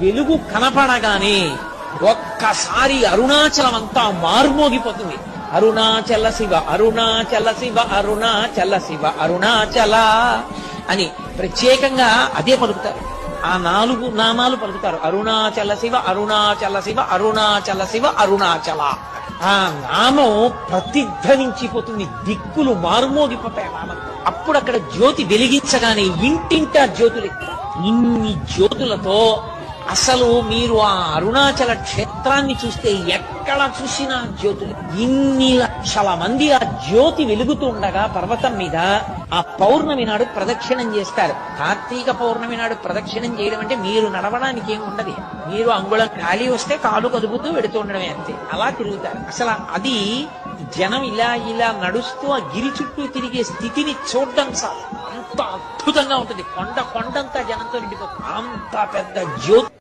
వెలుగు కనపడగానే ఒక్కసారి అరుణాచలం అంతా మార్మోగిపోతుంది. అరుణాచల శివ అరుణాచల శివ అరుణాచల శివ అరుణాచల అని ప్రత్యేకంగా అదే పలుకుతారు. ఆ 4 నామాలు పలుకుతారు. అరుణాచల శివ అరుణాచల శివ అరుణాచల శివ అరుణాచల. ఆ నామం ప్రతిధ్వనించిపోతుంది, దిక్కులు మారుమోగిపోతాయి నామం. అప్పుడు అక్కడ జ్యోతి వెలిగించగానే ఇంటింటా జ్యోతులు, ఇన్ని జ్యోతులతో అసలు మీరు ఆ అరుణాచల క్షేత్రాన్ని చూస్తే ఎక్కడ చూసినా జ్యోతులు. ఇన్ని లక్షల మంది ఆ జ్యోతి వెలుగుతూ ఉండగా పర్వతం మీద ఆ పౌర్ణమి నాడు ప్రదక్షిణం చేస్తారు. కార్తీక పౌర్ణమి నాడు ప్రదక్షిణం చేయడం అంటే మీరు నడవడానికి ఏమి ఉండదు. మీరు అంగుళం ఖాళీ వస్తే కాలు కదుపుతూ వెడుతూ ఉండడమే అంతే. అలా తిరుగుతారు. అసలు అది జనం ఇలా ఇలా నడుస్తూ ఆ గిరి చుట్టూ తిరిగే స్థితిని చూడడం చాలు, అంత అద్భుతంగా ఉంటుంది. కొండంతా జనంతో నిండిపోతుంది. అంత పెద్ద జ్యోతి